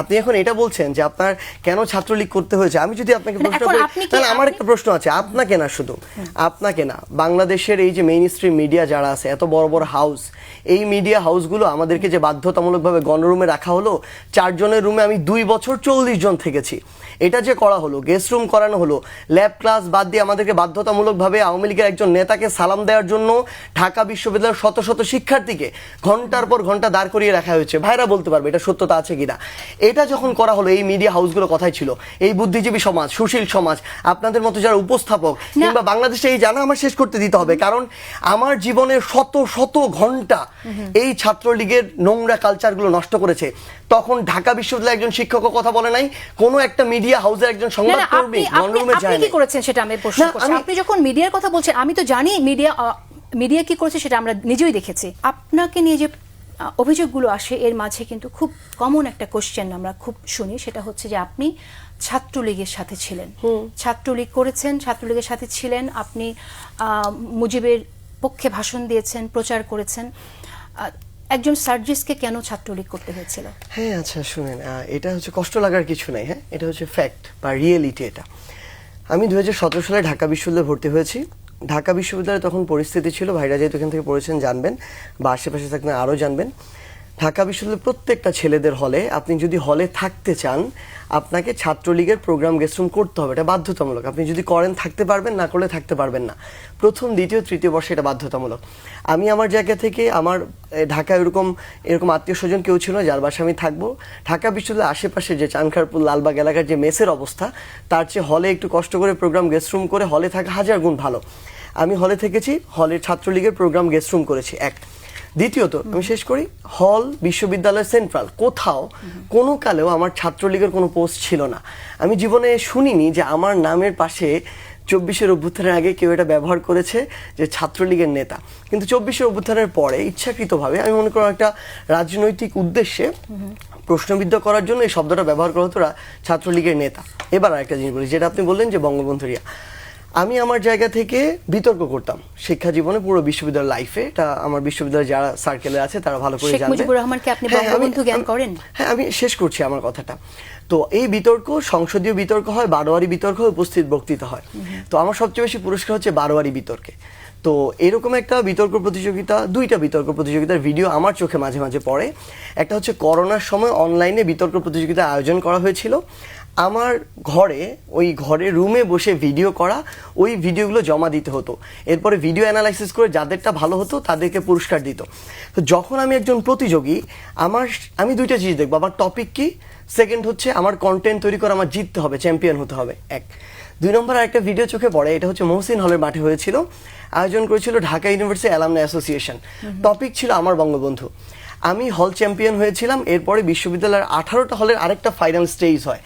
আপনি এখন এটা বলছেন যে আপনার কেন ছাত্রলীগ করতে হয়েছে। আমি যদি আপনাকে প্রশ্ন করি তাহলে আমার একটা প্রশ্ন আছে, আপনাকে না, শুধু আপনাকে না, বাংলাদেশের এই যে মেইন স্ট্রিম মিডিয়া যারা আছে, এত বড় বড় হাউস, এই মিডিয়া হাউসগুলো আমাদেরকে যে বাধ্যতামূলকভাবে গণরুমে রাখা হলো, 4 জনের রুমে আমি 2 বছর 40 জন থেকেছি, এটা যে করা হলো, গেস্ট রুম করানো হলো, ল্যাব ক্লাস বাদ দিয়ে আমাদেরকে বাধ্যতামূলকভাবে আওয়ামী লীগের একজন নেতাকে সালাম দেওয়ার জন্য ঢাকা বিশ্ববিদ্যালয়ের শত শত শিক্ষার্থীকে ঘন্টার পর ঘন্টা দাঁড় করিয়ে রাখা হয়েছে। ভাইরা বলতে পারবে এটা সত্যতা আছে কিনা। এটা যখন করা হলো, এই মিডিয়া হাউসগুলো কথাই ছিল, এই বুদ্ধিজীবী সমাজ, সুশীল সমাজ, আপনাদের মতো যারা উপস্থাপক কিংবা বাংলাদেশে এই জানা আমার শেষ করতে দিতে হবে, কারণ আমার জীবনের শত শত ঘন্টা এই ছাত্রলীগের নোংরা কালচারগুলো নষ্ট করেছে। তখন ঢাকা বিশ্ববিদ্যালয়ের একজন শিক্ষকও কথা বলে নাই, কোনো একটা মিডিয়া হাউসের একজন সংবাদকর্মী গণরুমে যায় আপনি কি করেছেন সেটা আমি প্রশ্ন করছি। আপনি যখন মিডিয়ার কথা বলছেন, আমি তো জানি মিডিয়া কি করেছে সেটা আমরা নিজেই দেখেছি। আপনাকে নিয়ে যে অভিযোগগুলো আসে এর মাঝে কিন্তু খুব কমন একটা কোশ্চেন আমরা খুব শুনি, সেটা হচ্ছে যে আপনি ছাত্রলীগের সাথে ছিলেন, ছাত্রলীগ করেছেন, ছাত্রলীগের সাথে ছিলেন, আপনি মুজিবের পক্ষে ভাষণ দিয়েছেন, প্রচার করেছেন। একজন সার্জিসকে কেন ছাত্রলীগ করতে হয়েছিল? হ্যাঁ, আচ্ছা শুনেন, এটা হচ্ছে কষ্ট লাগার কিছু নাই, হ্যাঁ, এটা হচ্ছে ফ্যাক্ট বা রিয়েলিটি। এটা আমি 2017 সালে ঢাকা বিশ্ববিদ্যালয়ে ভর্তি হয়েছি। ঢাকা বিশ্ববিদ্যালয়ে তখন পরিস্থিতি ছিল, ভাইরা যেহেতু এখান থেকে পড়েছেন জানবেন, বা আশেপাশে থাকলে আরও জানবেন, ঢাকা বিশ্ববিদ্যালয়ের প্রত্যেকটা ছেলেদের হলে, আপনি যদি হলে থাকতে চান, আপনাকে ছাত্রলীগের প্রোগ্রাম গেস্টরুম করতে হবে, এটা বাধ্যতামূলক। আপনি যদি করেন থাকতে পারবেন, না করলে থাকতে পারবেন না। প্রথম, দ্বিতীয়, তৃতীয় বর্ষে এটা বাধ্যতামূলক। আমি আমার জায়গা থেকে, আমার ঢাকায় এরকম আত্মীয় স্বজন কেউ ছিল যার বাসায় আমি থাকবো, ঢাকা বিশ্ববিদ্যালয়ের আশেপাশে যে চানখারপুল, লালবাগ এলাকার যে মেসের অবস্থা, তার চেয়ে হলে একটু কষ্ট করে প্রোগ্রাম গেস্টরুম করে হলে থাকা 1000 গুণ ভালো। আমি হলে থেকেছি, হলের ছাত্রলীগের প্রোগ্রাম গেস্টরুম করেছি, এক। দ্বিতীয়ত, আমি শেষ করি, হল বিশ্ববিদ্যালয় সেন্ট্রাল কোথাও কোনো কালেও আমার ছাত্রলীগের কোনো পোস্ট ছিল না। আমি জীবনে শুনিনি যে আমার নামের পাশে 24-এর অভ্যুত্থানের আগে কেউ এটা ব্যবহার করেছে যে ছাত্রলীগের নেতা। কিন্তু 24-এর অভ্যুত্থানের পরে ইচ্ছাকৃতভাবে, আমি মনে করি একটা রাজনৈতিক উদ্দেশ্যে প্রশ্নবিদ্ধ করার জন্য এই শব্দটা ব্যবহার করা হতো, ছাত্রলীগের নেতা। এবার আরেকটা জিনিস বলি, যেটা আপনি বললেন যে বঙ্গবন্ধুরিয়া, আমি আমার জায়গা থেকে বিতর্ক করতাম শিক্ষা জীবনে, পুরো বিশ্ববিদ্যালয় লাইফে। এটা আমার বিশ্ববিদ্যালয়ে যারা সার্কেলে আছে তারা ভালো করে জানবে। শেখ মুজিবুর রহমানকে আপনি বঙ্গবন্ধু জ্ঞান করেন? হ্যাঁ, আমি শেষ করছি আমার কথাটা। তো এই বিতর্ক, সংসদীয় বিতর্ক হয়, বারোয়ারি বিতর্ক হয়, উপস্থিত বক্তৃতা হয়। তো আমার সবচেয়ে বেশি পুরস্কার হচ্ছে বারোয়ারি বিতর্কে। তো এরকম একটা বিতর্ক প্রতিযোগিতা, 2টা বিতর্ক প্রতিযোগিতার ভিডিও আমার চোখে মাঝে মাঝে পড়ে। একটা হচ্ছে করোনার সময় অনলাইনে বিতর্ক প্রতিযোগিতা আয়োজন করা হয়েছিল। আমার ঘরে, ওই ঘরে রুমে বসে ভিডিও করা, ওই ভিডিওগুলো জমা দিতে হতো। এরপরে ভিডিও অ্যানালাইসিস করে যাদেরটা ভালো হতো তাদেরকে পুরস্কার দিত। তো যখন আমি একজন প্রতিযোগী, আমি 2টা জিনিস দেখবো, আমার টপিক কি, সেকেন্ড হচ্ছে আমার কন্টেন্ট তৈরি করে আমার জিততে হবে, চ্যাম্পিয়ন হতে হবে, এক। 2 নম্বর আরেকটা ভিডিও চোখে পড়ে, এটা হচ্ছে মহসিন হলের মাঠে হয়েছিল, আয়োজন করেছিল Dhaka university alumni association. Topic ছিল আমার বঙ্গবন্ধু। আমি হল চ্যাম্পিয়ন হয়েছিলাম। এরপরে বিশ্ববিদ্যালয়ের 18টা হলের আরেকটা ফাইনাল স্টেজ হয়,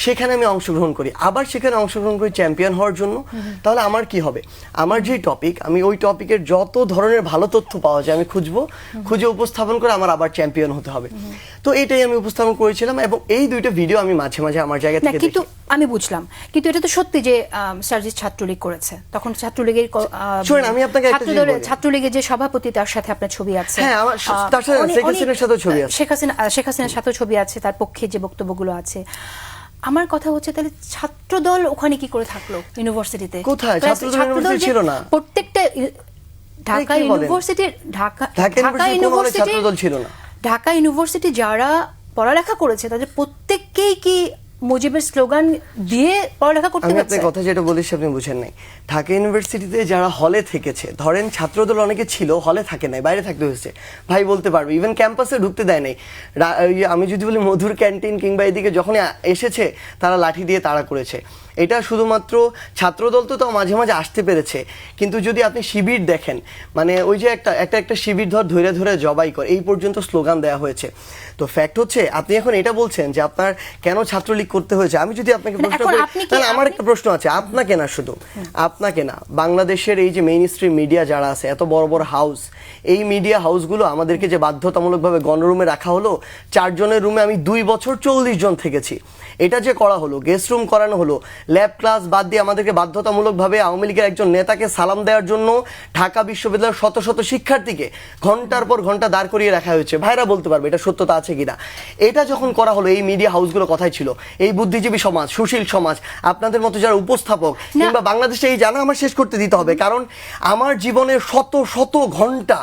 সেখানে আমি অংশগ্রহণ করি, আবার সেখানে অংশগ্রহণ করি চ্যাম্পিয়ন হওয়ার জন্য। তাহলে আমার কি হবে, আমার যে টপিক, আমি ওই টপিকের যত ধরনের ভালো তথ্য পাওয়া যায় আমি খুঁজে উপস্থাপন করে আমার আবার চ্যাম্পিয়ন হতে হবে। তো এটাই আমি উপস্থাপন করেছিলাম, এবং এই 2টা ভিডিও আমি মাঝে মাঝে আমার জায়গা থেকে কিন্তু আমি বুঝলাম, কিন্তু এটা তো সত্যি যে সার্জিস ছাত্রলীগ করেছে। তখন ছাত্রলীগের, আমি আপনাকে ছাত্রলীগের যে সভাপতি, তার সাথে আপনার ছবি আছে। হ্যাঁ, আমার তার সাথে শেখ হাসিনার সাথেও ছবি আছে, শেখ হাসিনার সাথেও ছবি আছে, তার পক্ষে যে বক্তব্যগুলো আছে। আমার কথা হচ্ছে, তাহলে ছাত্রদল ওখানে কি করে থাকলো ইউনিভার্সিটিতে? কোথায় ছাত্রদল ছিল না? প্রত্যেকটা ঢাকা ইউনিভার্সিটি যারা পড়ালেখা করেছে তাদের প্রত্যেককেই কি মুজিবের স্লোগান দিয়ে পড়ালেখা করতে হচ্ছে? আমি আপনার কথা যেটা বলেছি আপনি বুঝেন নাই। ঢাকা ইউনিভার্সিটিতে যারা হলে থেকেছে, ধরেন ছাত্রদল অনেকে ছিল, হলে থাকে নাই, বাইরে থাকতে হয়েছে, ভাই বলতে পারবে, ইভেন ক্যাম্পাসে ঢুকতে দেয় নাই। আমি যদি বলি মধুর ক্যান্টিন কিংবা এদিকে যখন এসেছে তারা লাঠি দিয়ে তাড়া করেছে। এটা শুধুমাত্র ছাত্রদল তো মাঝে মাঝে আসতে পেরেছে, কিন্তু যদি আপনি শিবির দেখেন, মানে ওই যে একটা শিবির ধরে ধরে জবাই করে, এই পর্যন্ত স্লোগান দেওয়া হয়েছে। তো ফ্যাক্ট হচ্ছে, আপনি এখন এটা বলছেন যে আপনার কেন ছাত্রলীগ করতে হয়েছে। আমি যদি আপনাকে প্রশ্ন করি তাহলে আমার একটা প্রশ্ন আছে, আপনাকে না, শুধু আপনাকে না, বাংলাদেশের এই যে মেইন স্ট্রিম মিডিয়া যারা আছে, এত বড় বড় হাউস, এই মিডিয়া হাউসগুলো আমাদেরকে যে বাধ্যতামূলকভাবে গণরুমে রাখা হলো, 4 জনের রুমে আমি 2 বছর 40 জন থেকেছি, এটা যে করা হলো, গেস্ট রুম করানো হলো, ল্যাব ক্লাস বাদ দিয়ে আমাদেরকে বাধ্যতামূলকভাবে আওয়ামী লীগের একজন নেতাকে সালাম দেওয়ার জন্য ঢাকা বিশ্ববিদ্যালয়ের শত শত শিক্ষার্থীকে ঘন্টার পর ঘন্টা দাঁড় করিয়ে রাখা হয়েছে। ভাইরা বলতে পারবে এটা সত্যতা আছে কিনা। এটা যখন করা হলো, এই মিডিয়া হাউসগুলো কথাই ছিল, এই বুদ্ধিজীবী সমাজ, সুশীল সমাজ, আপনাদের মতো যারা উপস্থাপক কিংবা বাংলাদেশে এই জানা আমার শেষ করতে দিতে হবে, কারণ আমার জীবনের শত শত ঘন্টা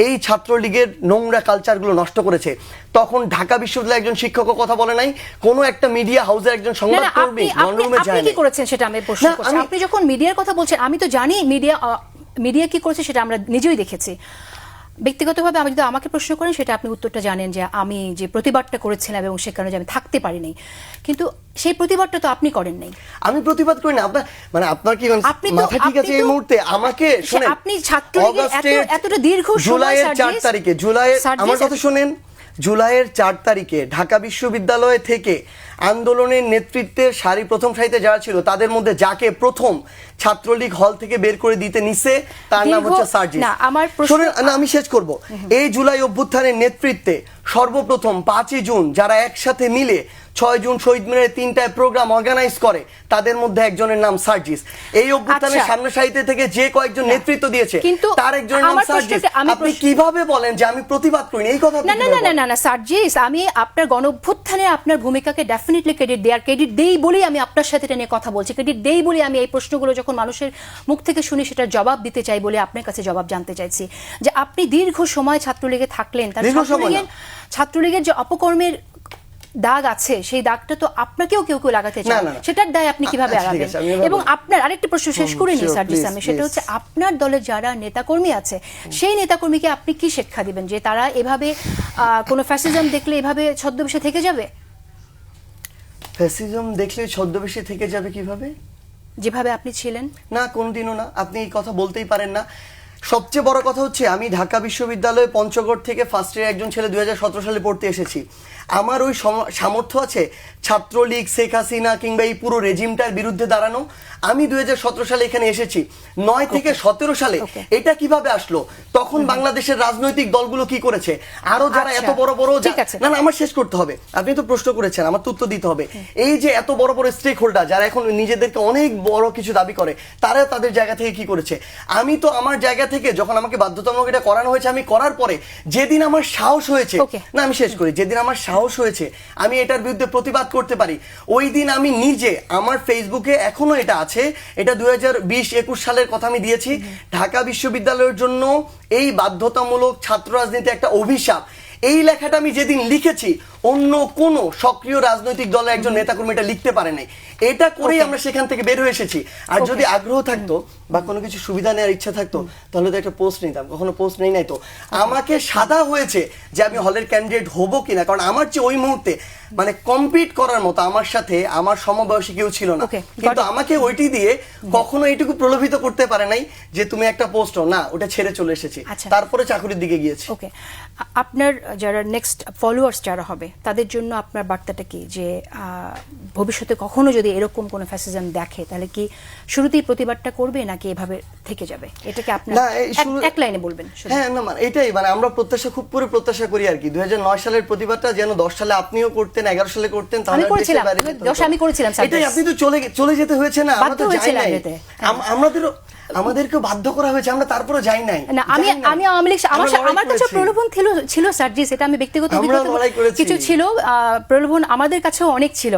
এই ছাত্রলীগের নোংরা কালচারগুলো নষ্ট করেছে। তখন ঢাকা বিশ্ববিদ্যালয়ের একজন শিক্ষকও কথা বলে নাই, কোনো একটা মিডিয়া হাউসের একজন সংবাদকর্মী গণরুমে যায় আপনি কি করেছেন সেটা আমি প্রশ্ন করছি। আপনি যখন মিডিয়ার কথা বলছেন, আমি তো জানি মিডিয়া কি করেছে সেটা আমরা নিজেই দেখেছি। ব্যক্তিগতভাবে আমি যদি আমাকে প্রশ্ন করেন, সেটা আপনি উত্তরটা জানেন যে আমি যে প্রতিবাদটা করেছিলাম এবং সে কারণে আমি থাকতে পারিনি, কিন্তু সেই প্রতিবাদটা তো আপনি করেন নাই। আমি প্রতিবাদ করি না। আপনার মানে আপনার কি মাথা ঠিক আছে এই মুহূর্তে? আমাকে শুনেন, আপনি ছাত্রলীগের এতটা দীর্ঘ জুলাইয়ের 4 তারিখে, আমার কথা শুনেন, জুলাইয়ের 4 তারিখে ঢাকা বিশ্ববিদ্যালয় থেকে আন্দোলনের নেতৃত্বের প্রথম সারিতে যারা ছিল, তাদের মধ্যে যাকে প্রথম ছাত্রলীগ হল থেকে বের করে দিতে নিছে তার নাম হচ্ছে সার্জিস। আমি শেষ করব। এই জুলাই অভ্যুত্থানের নেতৃত্বে সর্বপ্রথম 5ই জুন যারা একসাথে মিলে 6 জুন শহীদ মিনারে 3টায় প্রোগ্রাম অর্গানাইজ করে, তাদের মধ্যে একজনের নাম সার্জিস। এই অভ্যুত্থানের সামনে সারিতে থেকে যে কয়েকজন নেতৃত্ব দিয়েছে তার একজনের নাম সার্জিস। আপনি কিভাবে বলেন যে আমি প্রতিবাদ করি এই কথা? না না না না না সার্জিস, আমি আপনার গণঅভ্যুত্থানে আপনার ভূমিকাকে ডেফিনেটলি ক্রেডিট দেই বলেই আমি আপনার সাথে এটা নিয়ে কথা বলছি। ক্রেডিট দেই বলে আমি এই প্রশ্নগুলো যখন মানুষের মুখ থেকে শুনি সেটার জবাব দিতে চাই বলে আপনার কাছে জবাব জানতে চাইছি যে আপনি দীর্ঘ সময় ছাত্রলীগে থাকলেন, তার ছাত্রলীগের যে অপকর্মের দাগ আছে, সেই দাগটা তো আপনাকেও কেউ কেউ লাগাতে চায়, সেটার দায় আপনি কিভাবে এড়াবেন? এবং আপনার আরেকটা প্রশ্ন শেষ করে নিই সার্জিস, আমি সেটা হচ্ছে আপনার দলের যারা নেতাকর্মী আছে, সেই নেতাকর্মীকে আপনি কি শিক্ষা দিবেন যে তারা এভাবে কোনো ফ্যাসিজম দেখলে এভাবে ছদ্মবেশে থেকে যাবে? ফ্যাসিজম দেখলে ছদ্মবেশে থেকে যাবে কিভাবে? যেভাবে আপনি ছিলেন? না, কোনদিনও না। আপনি এই কথা বলতেই পারেন না। সবচেয়ে বড় কথা হচ্ছে, আমি ঢাকা বিশ্ববিদ্যালয়ে পঞ্চগড় থেকে ফার্স্ট ইয়ার একজন ছেলে 2017 সালে পড়তে এসেছি। আমার ওই সামর্থ্য আছে ছাত্রলীগ, শেখ হাসিনা কিংবা এই পুরো রেজিমটার বিরুদ্ধে দাঁড়ানো? আমি 2017 সালে এখানে এসেছি। 9 থেকে 17 সালে এটা কিভাবে আসলো? তখন বাংলাদেশের রাজনৈতিক দলগুলো কি করেছে? আরো যারা এত বড় বড়, না না আমার শেষ করতে হবে, আপনি তো প্রশ্ন করেছেন, আমার তো উত্তর দিতে হবে। এই যে এত বড় বড় স্টেক হোল্ডার যারা এখন নিজেদেরকে অনেক বড় কিছু দাবি করে, তারা তাদের জায়গা থেকে কি করেছে? আমি তো আমার জায়গা থেকে, যখন আমাকে বাধ্যতামূলক এটা করানো হয়েছে, আমি করার পরে যেদিন আমার সাহস হয়েছে, না আমি শেষ করি, যেদিন আমার সাহস হয়েছে আমি এটার বিরুদ্ধে প্রতিবাদ করতে পারি, ওই দিন আমি নিজে আমার ফেসবুকে, এখনো এটা আছে, এটা 2020-21 সালের কথা আমি দিয়েছি, ঢাকা বিশ্ববিদ্যালয়ের জন্য এই বাধ্যতামূলক ছাত্র রাজনীতি একটা অভিশাপ, এই লেখাটা আমি যেদিন লিখেছি, অন্য কোন সক্রিয় রাজনৈতিক দলের একজন নেতাকর্মী এটা লিখতে পারে নাই। এটা করেই আমরা সেখান থেকে বের হয়ে এসেছি। আর যদি আগ্রহ থাকতো বা কোনো কিছু সুবিধা নেওয়ার ইচ্ছা থাকতো, তাহলে তো একটা পোস্ট নিতাম। কখনো পোস্ট নেই নাই তো। আমাকে সাদা হয়েছে যে আমি হলের ক্যান্ডিডেট হবো কিনা, কারণ আমার চেয়ে ওই মুহূর্তে মানে কম্পিট করার মতো আমার সাথে আমার সমবয়সী কেউ ছিল না। কিন্তু আমাকে ওইটি দিয়ে কখনো এইটুকু প্রলোভিত করতে পারে নাই যে তুমি একটা পোস্ট না, ওটা ছেড়ে চলে এসেছি, তারপরে চাকরির দিকে গিয়েছি। ওকে, আপনার যারা নেক্সট ফলোয়ার্স যারা হবে, তাদের জন্য আপনার বার্তাটা কি, যে ভবিষ্যতে কখনো যদি এরকম কোনো ফ্যাসিজম দেখে, তাহলে কি শুরুতেই প্রতিবাদটা করবে নাকি এভাবে থেকে যাবে? এটাকে আপনার এক লাইনে বলবেন। হ্যাঁ, না মানে এটাই, মানে আমরা খুব করে প্রত্যাশা করি আর কি 2009 সালের প্রতিবাদটা যেন 10 সালে আপনিও করতেন, 11 সালে করতেন, আমি করেছিলাম, 10 আমি করেছিলাম। এটাই, আপনি তো চলে যেতে হয়েছে না, আমরা তো যাই নাই, আমাদেরকে বাধ্য করা হয়েছে, আমরা তারপরে যাই নাই। না, আমি আওয়ামী লীগ, আমার কাছে প্রলোভন ছিল সার্জিস, এটা আমি ব্যক্তিগত কিছু ছিল, প্রলোভন আমাদের কাছেও অনেক ছিল।